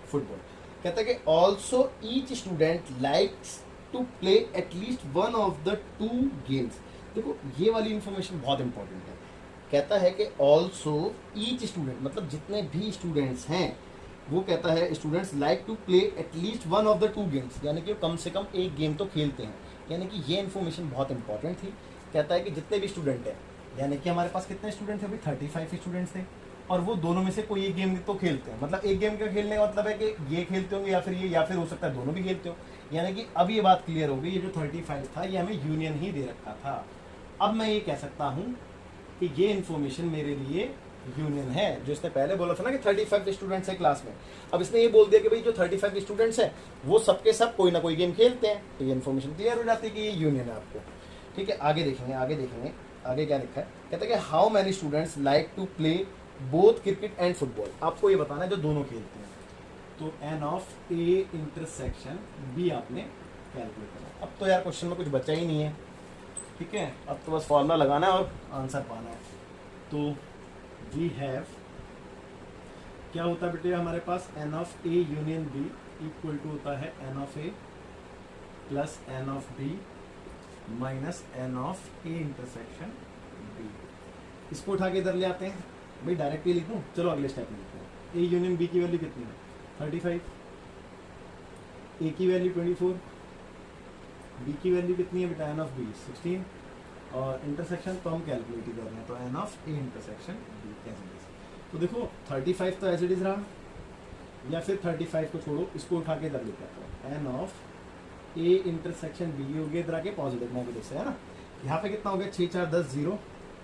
फुटबॉल कहता है कि also each student likes to play at least one of the two games. देखो ये वाली इंफॉर्मेशन बहुत इंपॉर्टेंट है। कहता है कि ऑल्सो ईच स्टूडेंट मतलब जितने भी स्टूडेंट्स हैं, वो कहता है students like to play at least one of the two games, यानी कि वो कम से कम एक गेम तो खेलते हैं। यानी कि ये इन्फॉर्मेशन बहुत इंपॉर्टेंट थी। कहता है कि जितने भी स्टूडेंट हैं, यानी कि हमारे पास कितने स्टूडेंट थे भाई 35 स्टूडेंट्स थे, और वो दोनों में से कोई एक गेम तो खेलते हैं। मतलब एक गेम का खेलने का मतलब है कि ये खेलते होंगे या फिर ये, या फिर हो सकता है दोनों भी खेलते हो। यानी कि अब ये बात क्लियर हो गई, ये जो 35 था ये हमें यूनियन ही दे रखा था। अब मैं ये कह सकता हूँ कि ये इन्फॉर्मेशन मेरे लिए यूनियन है। जो इसने पहले बोला था ना कि 35 स्टूडेंट्स है क्लास में, अब इसने ये बोल दिया कि भाई जो 35 स्टूडेंट्स हैं वो सबके सब कोई ना कोई गेम खेलते हैं, तो ये इन्फॉर्मेशन क्लियर हो जाती है कि ये यूनियन है आपको। ठीक है, आगे देखेंगे आगे क्या लिखा है। कहता है कि how many students like to play both cricket and football. आपको ये बताना है जो दोनों खेलते हैं। तो N of A intersection B आपने कैलकुलेट करना। अब तो यार क्वेश्चन में कुछ बचा ही नहीं है। ठीक है, अब तो बस फॉर्मूला लगाना है और आंसर पाना है। तो वी हैव क्या होता है बेटे हमारे पास, n of A union B equal to होता है N of A plus N of B minus N of A intersection B. इसको उठा के इधर ले आते हैं भाई, डायरेक्ट ये लिख दूँ। चलो अगले स्टेप में लिखते हैं। ए यूनियन बी की वैल्यू कितनी है 35, ए की वैल्यू 24, बी की वैल्यू कितनी है बेटा एन ऑफ बी 16, और इंटरसेक्शन तो हम कैलकुलेट ही कर रहे हैं, तो N of A intersection B as it is. तो देखो 35 तो एज इट इज रहा, या फिर 35 को छोड़ो, इसको उठा के इधर लेके आता हूँ। N of A intersection B हो गया इधर आके पॉजिटिव नेगेटिव से, है ना। यहाँ पे कितना हो गया 6 4 10 0,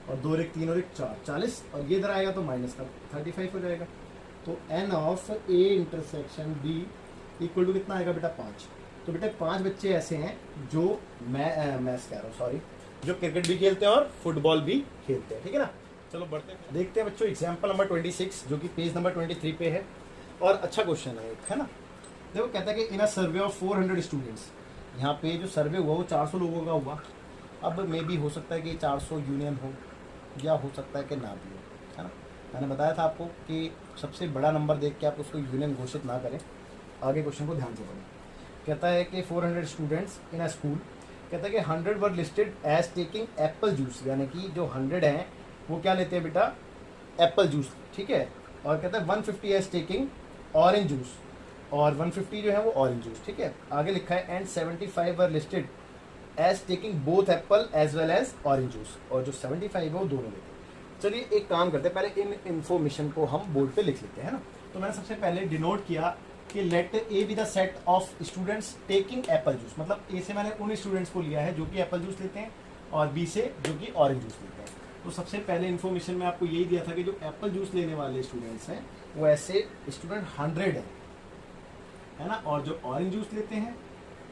और 2 और 1 3 और 1 4 40, और ये इधर आएगा तो माइनस का 35 हो जाएगा। तो N of A intersection B equal to कितना आएगा बेटा 5। तो बेटा 5 बच्चे ऐसे हैं जो मैथ्स कह रहा हूँ सॉरी, जो क्रिकेट भी खेलते हैं और फुटबॉल भी खेलते हैं। ठीक है ना, चलो बढ़ते हैं, देखते हैं बच्चों एग्जाम्पल नंबर 26 जो कि पेज नंबर 23 पे है, और अच्छा क्वेश्चन है एक, है ना। देखो कहता है कि in a survey of 400 students, यहाँ पे जो सर्वे हुआ वो 400 लोगों का हुआ। अब मे भी हो सकता है कि 400 यूनियन हो, या हो सकता है कि ना भी हो, है ना। मैंने बताया था आपको कि सबसे बड़ा नंबर देख के आप उसको यूनियन घोषित ना करें। आगे क्वेश्चन को ध्यान से पढ़ें। कहता है कि 400 स्टूडेंट्स इन अ स्कूल, कहता है कि 100 were listed as taking apple juice, यानी कि जो 100 हैं वो क्या लेते हैं बेटा एप्पल जूस। ठीक है, और कहता है 150 एज टेकिंग ऑरेंज जूस, और 150 जो है वो ऑरेंज जूस। ठीक है, आगे लिखा है and 75 were listed as taking both apple as well as orange juice, और जो 75 है वो दोनों लेते हैं। चलिए एक काम करते हैं, पहले इन इन्फॉर्मेशन को हम बोर्ड पे लिख लेते हैं, है ना। तो मैंने सबसे पहले डिनोट किया कि let A be the set of students taking apple juice, मतलब ए से मैंने उन स्टूडेंट्स को लिया है जो कि एप्पल जूस लेते हैं, और बी से जो कि ऑरेंज जूस लेते हैं। तो सबसे पहले इन्फॉर्मेशन में आपको यही दिया था कि जो एप्पल जूस लेने वाले स्टूडेंट्स हैं वो ऐसे स्टूडेंट 100 है ना, और जो ऑरेंज जूस लेते हैं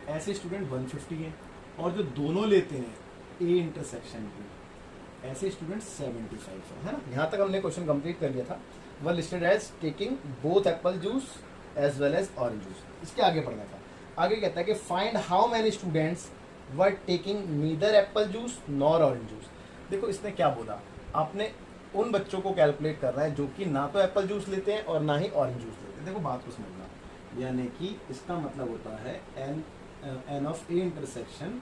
ऐसे स्टूडेंट 150 हैं, और जो दोनों लेते हैं ए इंटरसेक्शन बी ऐसे स्टूडेंट 75 है ना। यहाँ तक हमने क्वेश्चन कंप्लीट कर लिया था। Were listed as taking both apple juice as well as orange juice. इसके आगे पढ़ना था। आगे कहता है कि find how many students were taking neither apple juice nor orange juice. देखो इसने क्या बोला, आपने उन बच्चों को कैलकुलेट करना है जो कि ना तो एप्पल जूस लेते हैं और ना ही ऑरेंज जूस लेते हैं। देखो बात को समझना, यानी कि इसका मतलब होता है N of A intersection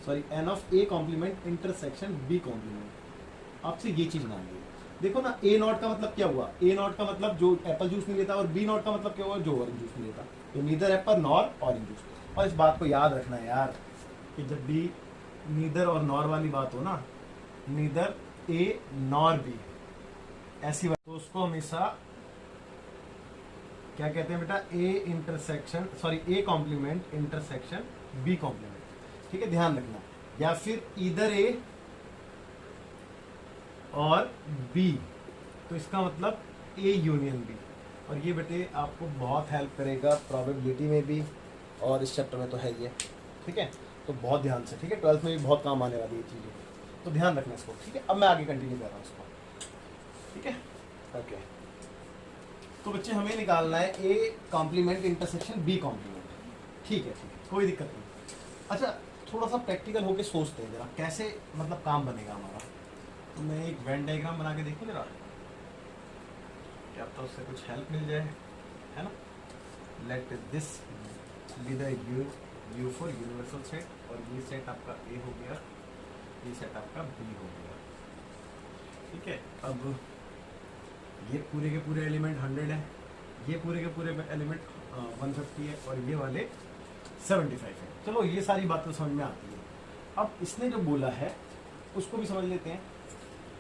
sorry N of A complement intersection B complement. आपसे ये चीज मांगी। देखो ना, ए नॉट का मतलब क्या हुआ, ए नॉट का मतलब जो एप्पल जूस नहीं लेता, और बी नॉट का मतलब क्या हुआ जो ऑरेंज जूस नहीं लेता। तो neither Apple nor orange juice. और इस बात को याद रखना है यार कि जब भी नीदर और नॉर वाली बात हो ना, नीदर ए नॉर बी ऐसी बात, तो उसको हमेशा क्या कहते हैं बेटा A intersection sorry A complement intersection B complement. ठीक है, ध्यान रखना, या फिर इधर ए और बी, तो इसका मतलब ए यूनियन बी। और ये बेटे आपको बहुत हेल्प करेगा प्रोबेबिलिटी में भी, और इस चैप्टर में तो है ये। ठीक है, तो बहुत ध्यान से, ठीक है, 12th में भी बहुत काम आने वाली ये चीज़ें, तो ध्यान रखना इसको। ठीक है, अब मैं आगे कंटिन्यू कर रहा हूँ इसको। ठीक है, ओके। तो बच्चे हमें निकालना है A complement intersection B complement. ठीक है, कोई दिक्कत नहीं। अच्छा, थोड़ा सा प्रैक्टिकल होके सोचते हैं जरा कैसे मतलब काम बनेगा हमारा। तो मैं एक वेन डायग्राम बना के देखूँ जरा, क्या तो उससे कुछ हेल्प मिल जाए, है ना। Let this be the you for universal set, और ये सेट आपका ए हो गया, ये सेट आपका बी हो गया। ठीक है, अब ये पूरे के पूरे एलिमेंट 100 है, ये पूरे के पूरे एलिमेंट 150 है, और ये वाले 75 है। चलो ये सारी बातें समझ में आती है। अब इसने जो बोला है उसको भी समझ लेते हैं।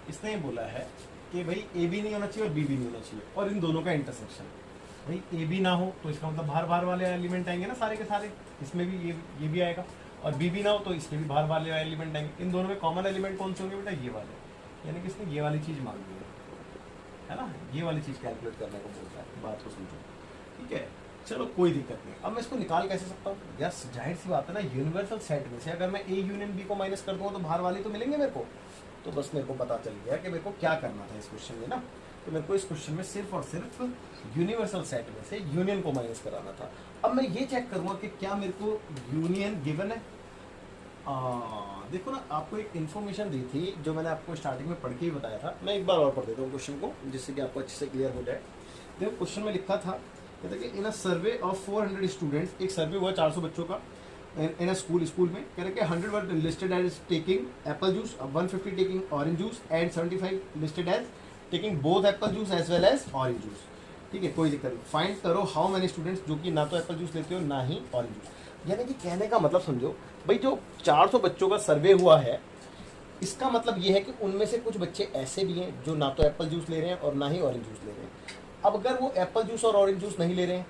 इसने ये बोला है कि भाई ए भी नहीं होना चाहिए और बी भी नहीं होना चाहिए, और इन दोनों का इंटरसेक्शन। भाई ए भी ना हो तो इसका मतलब बाहर बाहर वाले एलिमेंट आएंगे ना सारे के सारे, इसमें भी ये भी आएगा, और बी भी ना हो तो इसके भी बाहर वाले एलिमेंट आएंगे। इन दोनों में कॉमन एलिमेंट कौन से होंगे बेटा? ये वाले, यानी कि इसने ये वाली चीज़ मांगी है ना, ये वाली चीज़ कैलकुलेट करने को बोलता है। बात को समझो, ठीक है। चलो कोई दिक्कत नहीं। अब मैं इसको निकाल कैसे सकता हूँ यार? जाहिर सी बात है ना, यूनिवर्सल सेट में से अगर मैं ए यूनियन बी को माइनस कर दूँगा तो बाहर वाले तो मिलेंगे मेरे को। तो बस मेरे को पता चल गया कि मेरे को क्या करना था इस क्वेश्चन में ना। तो मेरे को इस क्वेश्चन में सिर्फ और सिर्फ यूनिवर्सल सेट में से यूनियन को माइनस कराना था। अब मैं ये चेक करूँगा कि क्या मेरे को यूनियन गिवन है। देखो ना, आपको एक इन्फॉर्मेशन दी थी जो मैंने आपको स्टार्टिंग में पढ़ के ही बताया था। मैं एक बार और पढ़ देता हूँ क्वेश्चन को, जिससे कि आपको अच्छे से क्लियर हो जाए। देखो क्वेश्चन में लिखा था, कहते कि in a survey of 400 students, एक सर्वे हुआ 400 बच्चों का इन अ स्कूल में। कह रहे कि 100 were listed as taking apple juice, 150 taking orange juice, and 75 listed as taking both apple juice as well as orange juice. ठीक है, कोई दिक्कत नहीं। फाइंड करो हाउ मेनी स्टूडेंट्स जो कि ना तो एप्पल जूस लेते हो ना ही ऑरेंज जूस। यानी कि कहने का मतलब समझो भाई, जो 400 बच्चों का सर्वे हुआ है, इसका मतलब ये है कि उनमें से कुछ बच्चे ऐसे भी हैं जो ना तो एप्पल जूस ले रहे हैं और ना ही ऑरेंज जूस ले रहे हैं। अब अगर वो एप्पल जूस और ऑरेंज जूस नहीं ले रहे हैं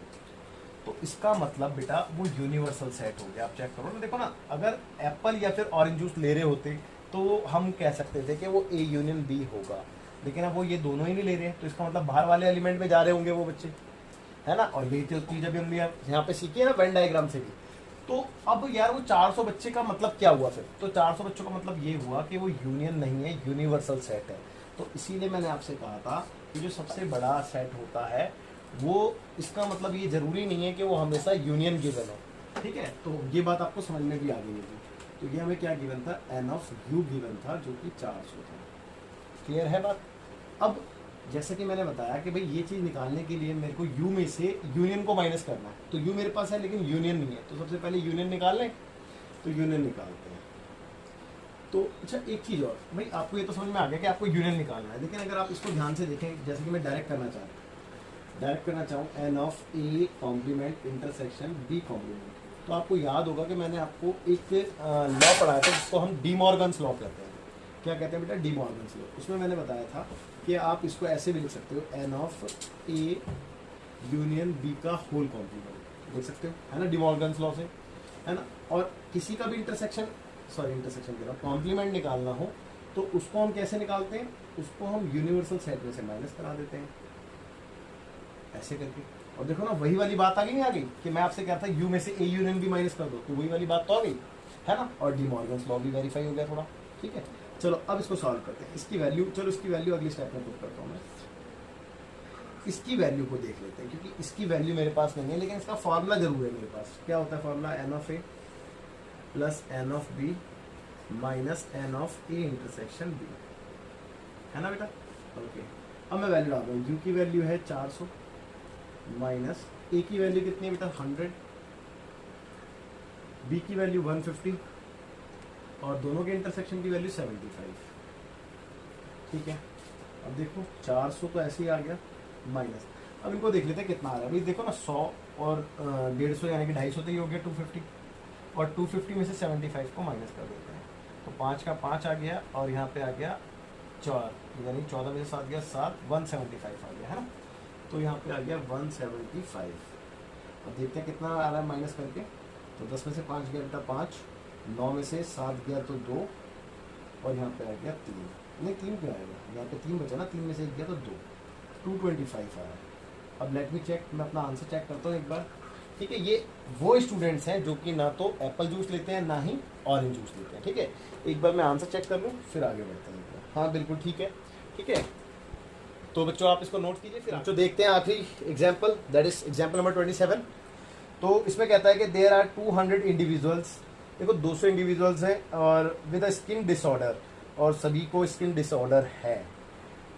तो इसका मतलब बेटा वो यूनिवर्सल सेट हो गया। आप चेक करो ना, देखो ना, अगर एप्पल या फिर ऑरेंज जूस ले रहे होते तो हम कह सकते थे कि वो ए यूनियन बी होगा, लेकिन अब वो ये दोनों ही नहीं ले रहे हैं, तो इसका मतलब बाहर वाले एलिमेंट में जा रहे होंगे वो बच्चे, है ना। और यही चीज़ अभी हमने यहाँ पे सीखी है ना वेन डायग्राम से भी। तो अब यार वो 400 बच्चे का मतलब क्या हुआ फिर? तो 400 बच्चों का मतलब ये हुआ कि वो यूनियन नहीं है, यूनिवर्सल सेट है। तो इसीलिए मैंने आपसे कहा था कि जो सबसे बड़ा सेट होता है वो, इसका मतलब ये जरूरी नहीं है कि वो हमेशा यूनियन गिवन हो। ठीक है, तो ये बात आपको समझ में भी आ गई होगी। तो ये हमें क्या गिवन था? एन ऑफ यू गिवन था, जो कि 400 था। क्लियर है बात? अब जैसे कि मैंने बताया कि भाई ये चीज़ निकालने के लिए मेरे को यू में से यूनियन को माइनस करना है। तो यू मेरे पास है लेकिन यूनियन नहीं है, तो सबसे पहले यूनियन निकाल लें। तो यूनियन निकालते हैं। तो अच्छा, एक चीज़ और भाई, आपको ये तो समझ में आ गया कि आपको यूनियन निकालना है, लेकिन अगर आप इसको ध्यान से देखें, जैसे कि मैं डायरेक्ट करना चाहूँ N of A complement intersection B complement, तो आपको याद होगा कि मैंने आपको एक लॉ पढ़ाया था जिसको हम डी मॉर्गन्स लॉ कहते हैं। क्या कहते हैं बेटा? D Morgan's law. उसमें मैंने बताया था कि आप इसको ऐसे भी लिख सकते हो, N of A union B का होल कॉम्प्लीमेंट लिख सकते हो, है ना, डी मॉर्गन्स लॉ से, है ना। और किसी का भी इंटरसेक्शन कह रहा हूँ, कॉम्प्लीमेंट निकालना हो तो उसको हम कैसे निकालते हैं? उसको हम यूनिवर्सल सेट में से माइनस करा देते हैं ऐसे करके। और देखो ना, वही वाली बात आ गई, नहीं आ गई कि मैं आपसे कहता यू में से ए यूनियन भी माइनस कर दो, तो वही वाली बात तो आ गई, है ना। और डी मॉर्गन्स लॉ भी वेरीफाई हो गया थोड़ा। ठीक है, चलो अब इसको सॉल्व करते हैं। इसकी वैल्यू, चलो इसकी वैल्यू अगली स्टेप में पुट करता हूँ मैं। इसकी वैल्यू को देख लेते हैं, क्योंकि इसकी वैल्यू मेरे पास नहीं है, लेकिन इसका फॉर्मूला जरूर है मेरे पास। क्या होता है formula? N of A plus N of B minus N of A intersection B, है ना बेटा। ओके, अब मैं वैल्यू डाल रहा हूँ। यू की वैल्यू है 400 माइनस ए की वैल्यू कितनी है बेटा? 100, बी की वैल्यू 150 और दोनों के इंटरसेक्शन की वैल्यू 75। ठीक है, अब देखो 400 तो ऐसे ही आ गया माइनस। अब इनको देख लेते हैं कितना आ रहा है। भाई देखो ना, 100 और 150 यानी कि 250 तो ही हो गया 250, और 250 में से 75 को माइनस कर देते हैं। तो 5 का 5 आ गया, और यहाँ पे आ गया 4, यानी 14 में से 7 गया 7, 175 आ गया, है ना। तो यहाँ पे आ गया 175। अब देखते हैं कितना आ रहा है माइनस करके। तो 10 में से 5 गया बेटा 5, 9 में से 7 गया तो 2, और यहाँ पे आ गया 3, नहीं 3 पे आएगा, यहाँ पे 3 बचा ना, 3 में से 1 गया तो 2, 225 आया। अब लेट मी चेक, मैं अपना आंसर चेक करता हूँ एक बार। ठीक है, ये वो स्टूडेंट्स हैं जो कि ना तो एप्पल जूस लेते हैं ना ही ऑरेंज जूस लेते हैं। ठीक है, एक बार मैं आंसर चेक कर लूँ फिर आगे बढ़ते हैं। हाँ बिल्कुल ठीक है। ठीक है, तो बच्चों आप इसको नोट कीजिए। फिर बच्चों देखते हैं आखिरी example, that is example number 27। तो इसमें कहता है कि देयर आर 200 इंडिविजुअल्स, देखो 200 इंडिविजुअल्स हैं और विद अ स्किन डिसऑर्डर, और सभी को स्किन डिसऑर्डर है।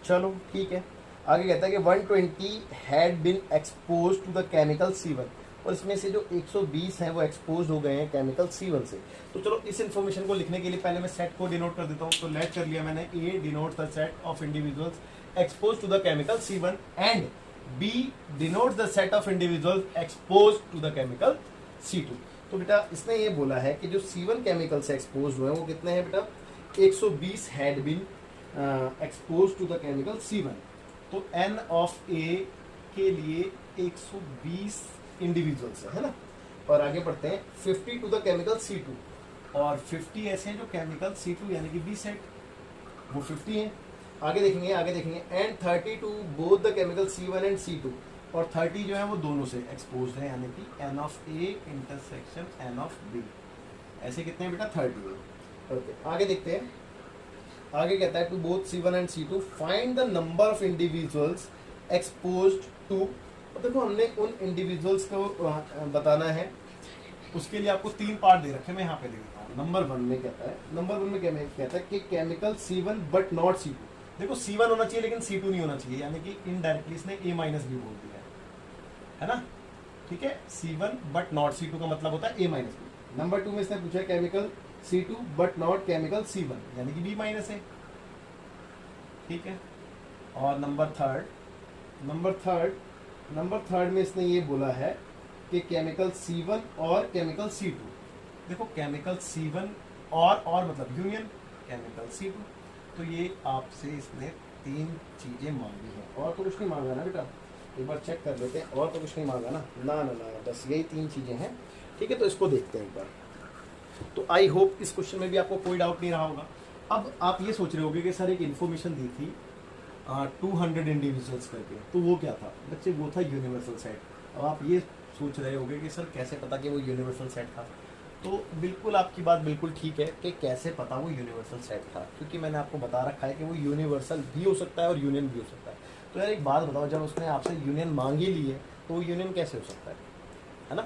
चलो ठीक है। आगे कहता है कि 120 had been expose to the chemical C1, और इसमें से जो 120 हैं वो एक्सपोज हो गए हैं केमिकल C1 से। तो चलो इस इन्फॉर्मेशन को लिखने के लिए पहले मैं सेट को डिनोट कर देता हूँ। तो लेट कर लिया मैंने, A denote the set of individuals expose to the chemical C1 and B denote the set of individuals expose to the chemical C2। तो बेटा इसने ये बोला है कि जो C1 केमिकल से एक्सपोज हुए हैं वो कितने हैं बेटा, 120 had been expose to the chemical C1। तो N ऑफ A के लिए 120 इंडिविजुअल्स है ना। और आगे बढ़ते हैं, 50 टू द केमिकल C2, और 50 ऐसे हैं जो केमिकल C2 यानी कि B सेट वो 50 हैं। आगे देखेंगे and 30 to both the chemical C1 and C2, और 30 जो है वो दोनों से एक्सपोज है यानी कि N of A intersection N of B। ऐसे कितने हैं बेटा, 30 है। ओके आगे देखते हैं। आगे कहता है to both C1 and C2 find the number of individuals exposed to. देखो हमने उन इंडिविजुअल्स को बताना है, उसके लिए आपको 3 पार्ट दे रखे, मैं यहाँ पे दे देता हूँ। नंबर 1 में कहता है कि chemical C1 but not C2। देखो C1 होना चाहिए लेकिन C2 नहीं होना चाहिए, यानी कि इनडायरेक्टली इसने A माइनस B बोल दिया है ना। ठीक है, C1 बट नॉट C2 का मतलब होता है A माइनस B। नंबर 2 में इसने पूछा chemical C2 but not chemical C1 यानी कि B माइनस है। ठीक है, और नंबर थर्ड में इसने ये बोला है कि केमिकल C1 और केमिकल C2। देखो केमिकल C1 और मतलब यूनियन केमिकल C2। तो ये आपसे इसने 3 चीजें मांगी हैं, और तो कुछ नहीं मांगा ना बेटा, एक बार चेक कर लेते हैं। और तो कुछ नहीं मांगा ना, बस यही 3 चीजें हैं। ठीक है, तो इसको देखते हैं एक बार। तो आई होप इस क्वेश्चन में भी आपको कोई डाउट नहीं रहा होगा। अब आप ये सोच रहे होगे कि सर एक इन्फॉर्मेशन दी थी 200 इंडिविजुअल्स करके, तो वो क्या था बच्चे, वो था यूनिवर्सल सेट। अब आप ये सोच रहे होगे कि सर कैसे पता कि वो यूनिवर्सल सेट था। तो बिल्कुल आपकी बात बिल्कुल ठीक है कि कैसे पता वो यूनिवर्सल सेट था, क्योंकि मैंने आपको बता रखा है कि वो यूनिवर्सल भी हो सकता है और यूनियन भी हो सकता है। तो यार एक बात बताओ, जब उसने आपसे यूनियन मांगी ली है तो वो यूनियन कैसे हो सकता है ना।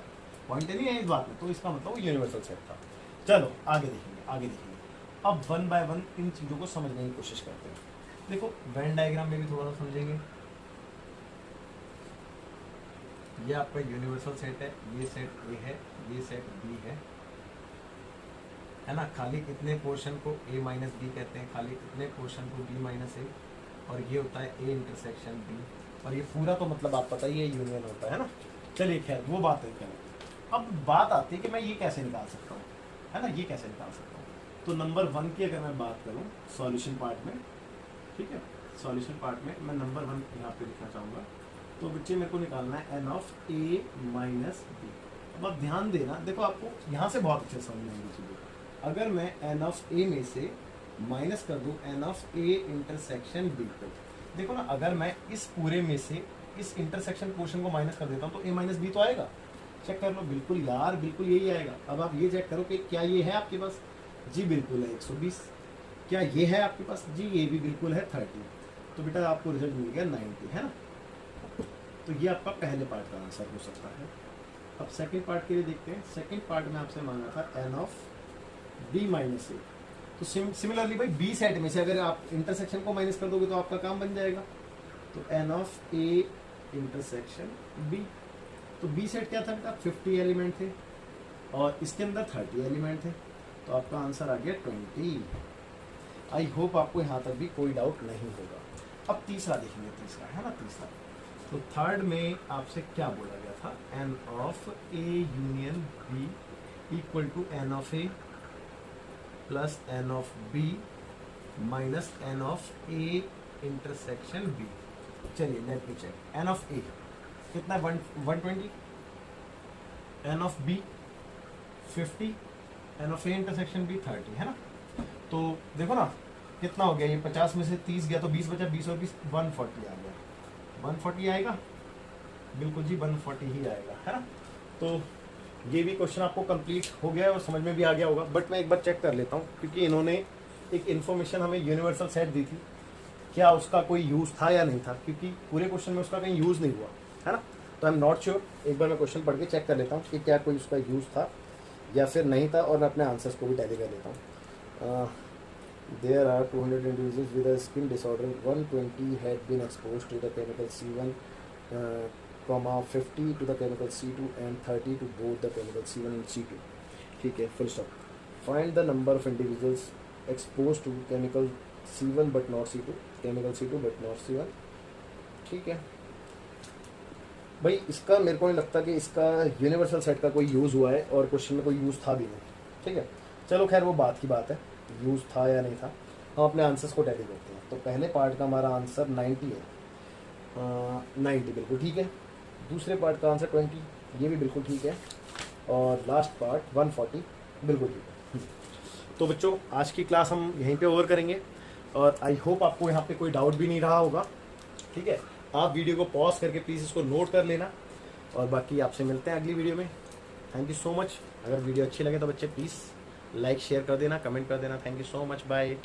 पॉइंट नहीं है इस बात में, तो इसका मतलब वो यूनिवर्सल सेट था। चलो आगे देखेंगे। अब 1 बाय 1 इन चीज़ों को समझने की कोशिश करते हैं। देखो वेन डायग्राम में भी थोड़ा सा समझेंगे। ये आपका यूनिवर्सल सेट है, ये सेट A है, ये सेट B है ना। खाली इतने पोर्शन को A माइनस B कहते हैं, खाली इतने पोर्शन को B माइनस A, और ये होता है A इंटरसेक्शन B, और ये पूरा तो मतलब आप पता ही है यूनियन होता है ना। चलिए खैर वो बात है। अब बात आती है कि मैं ये कैसे निकाल सकता हूँ, है ना, ये कैसे निकाल सकता हूँ। तो नंबर 1 की अगर मैं बात करूँ सॉल्यूशन पार्ट में, ठीक है, सॉल्यूशन पार्ट में मैं नंबर 1 यहाँ पे लिखना चाहूँगा। तो बच्चे मेरे को निकालना है N of A minus B। अब आप ध्यान देना, देखो आपको यहाँ से बहुत अच्छे समझ में आएंगी चीज़ें। अगर मैं N ऑफ A में से माइनस कर दूँ N of A intersection B को, देखो ना, अगर मैं इस पूरे में से इस इंटरसेक्शन पोर्शन को माइनस कर देता हूँ तो A माइनस B तो आएगा। चेक कर लो, बिल्कुल यार बिल्कुल यही आएगा। अब आप ये चेक करो कि क्या ये है आपके पास, जी बिल्कुल है 120। क्या ये है आपके पास, जी ये भी बिल्कुल है 30। तो बेटा आपको रिजल्ट मिल गया 90, है ना। तो ये आपका पहले पार्ट का आंसर हो सकता है। अब सेकंड पार्ट के लिए देखते हैं। सेकंड पार्ट में आपसे मांगा था N of B minus A। तो सिमिलरली भाई B सेट में से अगर आप इंटरसेक्शन को माइनस कर दोगे तो आपका काम बन जाएगा। तो N of A intersection B। तो B सेट क्या था बेटा, 50 एलिमेंट थे और इसके अंदर 30 एलिमेंट थे, तो आपका आंसर आ गया 20। आई होप आपको यहाँ तक भी कोई डाउट नहीं होगा। अब तीसरा देखेंगे, तीसरा है ना, तीसरा। तो थर्ड में आपसे क्या बोला गया था, N of A union B equal to N of A plus N of B minus N of A intersection B। चलिए let me check. N of A कितना है, 120, N of B 50, N of A intersection B 30, है ना। तो देखो ना कितना हो गया, ये 50 में से 30 गया तो 20 बचा, 20 और 20 140 आ गया। 140 आएगा, बिल्कुल जी 140 ही आएगा, है ना। तो ये भी क्वेश्चन आपको कंप्लीट हो गया है और समझ में भी आ गया होगा। बट मैं एक बार चेक कर लेता हूँ, क्योंकि इन्होंने एक इन्फॉर्मेशन हमें यूनिवर्सल सेट दी थी क्या उसका कोई यूज़ था या नहीं था, क्योंकि पूरे क्वेश्चन में उसका कहीं यूज़ नहीं हुआ है ना। तो आई एम नॉट श्योर, एक बार मैं क्वेश्चन पढ़ के चेक कर लेता हूँ कि क्या कोई उसका यूज़ था या फिर नहीं था, और मैं अपने आंसर्स को भी टैली कर लेता हूँ। There are 200 individuals with a skin disorder, 120 had been expose to the chemical C1, 50 to the chemical C2 and 30 to both the chemical C1 and C2। ठीक है, full stop. Find the number of individuals expose to chemical C1 but not C2, chemical C2 but not C1। ठीक है भाई, इसका मेरे को नहीं लगता कि इसका यूनिवर्सल सेट का कोई यूज़ हुआ है, और क्वेश्चन में कोई यूज़ था भी नहीं। ठीक है, चलो खैर वो बात की बात है, यूज़ था या नहीं था। हम अपने आंसर्स को टैली करते हैं। तो पहले पार्ट का हमारा आंसर 90 है, 90 बिल्कुल ठीक है। दूसरे पार्ट का आंसर 20, ये भी बिल्कुल ठीक है। और लास्ट पार्ट 140 बिल्कुल ठीक है। तो बच्चों, आज की क्लास हम यहीं पे ओवर करेंगे, और आई होप आपको यहाँ पे कोई डाउट भी नहीं रहा होगा। ठीक है, आप वीडियो को पॉज करके प्लीज़ इसको नोट कर लेना, और बाकी आपसे मिलते हैं अगली वीडियो में। Thank you so much. अगर वीडियो अच्छी लगे तो बच्चे प्लीज़ लाइक शेयर कर देना, कमेंट कर देना। Thank you so much, bye.